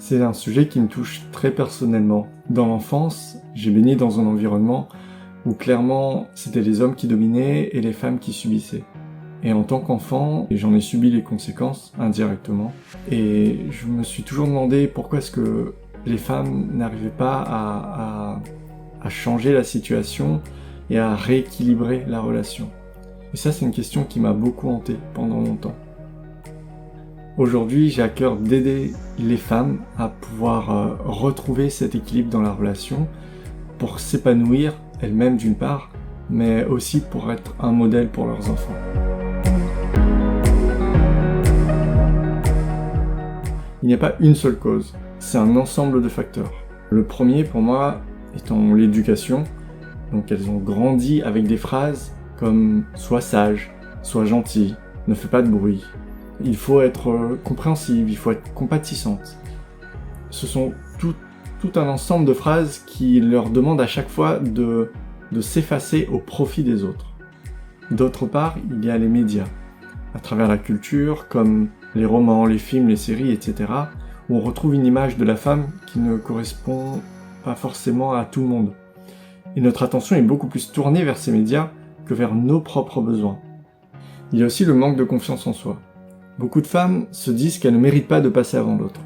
C'est un sujet qui me touche très personnellement. Dans l'enfance, j'ai baigné dans un environnement où clairement c'était les hommes qui dominaient et les femmes qui subissaient. Et en tant qu'enfant, j'en ai subi les conséquences indirectement. Et je me suis toujours demandé pourquoi est-ce que les femmes n'arrivaient pas à changer la situation et à rééquilibrer la relation. Et ça, c'est une question qui m'a beaucoup hanté pendant longtemps. Aujourd'hui, j'ai à cœur d'aider les femmes à pouvoir retrouver cet équilibre dans la relation pour s'épanouir elles-mêmes d'une part, mais aussi pour être un modèle pour leurs enfants. Il n'y a pas une seule cause, c'est un ensemble de facteurs. Le premier pour moi étant l'éducation, donc elles ont grandi avec des phrases comme « sois sage »,« sois gentil »,« ne fais pas de bruit ». Il faut être compréhensive, il faut être compatissante. Ce sont tout un ensemble de phrases qui leur demandent à chaque fois de s'effacer au profit des autres. D'autre part, il y a les médias, à travers la culture, comme les romans, les films, les séries, etc., où on retrouve une image de la femme qui ne correspond pas forcément à tout le monde. Et notre attention est beaucoup plus tournée vers ces médias que vers nos propres besoins. Il y a aussi le manque de confiance en soi. Beaucoup de femmes se disent qu'elles ne méritent pas de passer avant l'autre.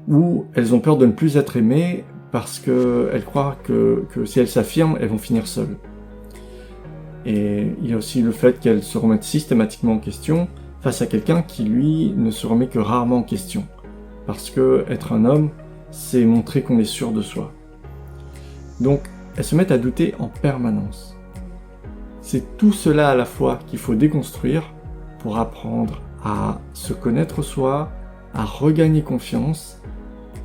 Ou elles ont peur de ne plus être aimées parce qu'elles croient que si elles s'affirment, elles vont finir seules. Et il y a aussi le fait qu'elles se remettent systématiquement en question face à quelqu'un qui, lui, ne se remet que rarement en question. Parce que être un homme, c'est montrer qu'on est sûr de soi. Donc, elles se mettent à douter en permanence. C'est tout cela à la fois qu'il faut déconstruire pour apprendre à se connaître soi, à regagner confiance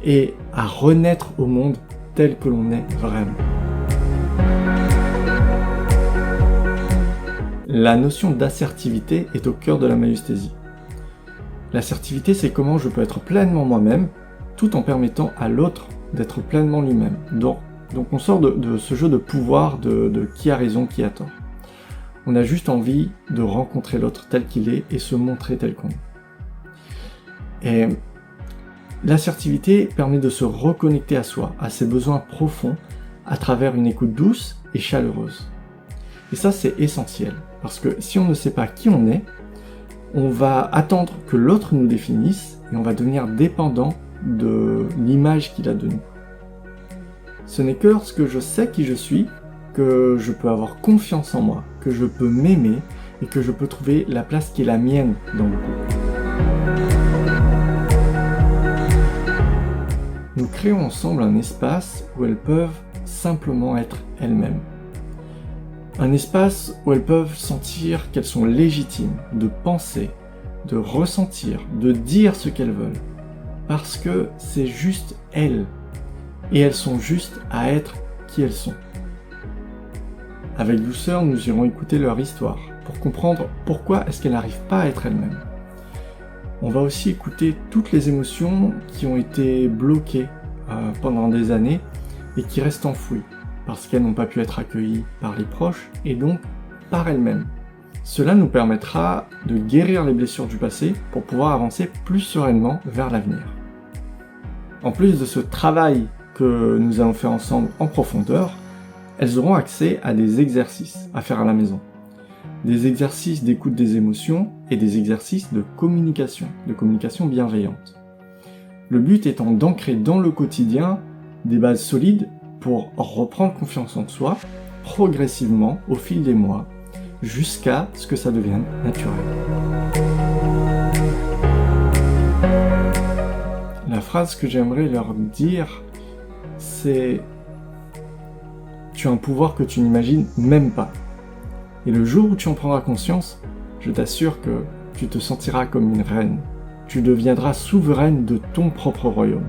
et à renaître au monde tel que l'on est vraiment. La notion d'assertivité est au cœur de la maïeusthésie. L'assertivité, c'est comment je peux être pleinement moi-même tout en permettant à l'autre d'être pleinement lui-même. Donc on sort de ce jeu de pouvoir de qui a raison, qui a tort. On a juste envie de rencontrer l'autre tel qu'il est et se montrer tel qu'on est. Et l'assertivité permet de se reconnecter à soi, à ses besoins profonds, à travers une écoute douce et chaleureuse. Et ça, c'est essentiel, parce que si on ne sait pas qui on est, on va attendre que l'autre nous définisse et on va devenir dépendant de l'image qu'il a de nous. Ce n'est que lorsque je sais qui je suis que je peux avoir confiance en moi, que je peux m'aimer et que je peux trouver la place qui est la mienne dans le couple. Nous créons ensemble un espace où elles peuvent simplement être elles-mêmes. Un espace où elles peuvent sentir qu'elles sont légitimes de penser, de ressentir, de dire ce qu'elles veulent. Parce que c'est juste elles. Et elles sont juste à être qui elles sont. Avec douceur, nous irons écouter leur histoire pour comprendre pourquoi est-ce qu'elles n'arrivent pas à être elles-mêmes. On va aussi écouter toutes les émotions qui ont été bloquées pendant des années et qui restent enfouies parce qu'elles n'ont pas pu être accueillies par les proches et donc par elles-mêmes. Cela nous permettra de guérir les blessures du passé pour pouvoir avancer plus sereinement vers l'avenir. En plus de ce travail que nous allons faire ensemble en profondeur, elles auront accès à des exercices à faire à la maison. Des exercices d'écoute des émotions et des exercices de communication bienveillante. Le but étant d'ancrer dans le quotidien des bases solides pour reprendre confiance en soi progressivement au fil des mois, jusqu'à ce que ça devienne naturel. La phrase que j'aimerais leur dire, c'est « Tu as un pouvoir que tu n'imagines même pas. Et le jour où tu en prendras conscience, je t'assure que tu te sentiras comme une reine. Tu deviendras souveraine de ton propre royaume.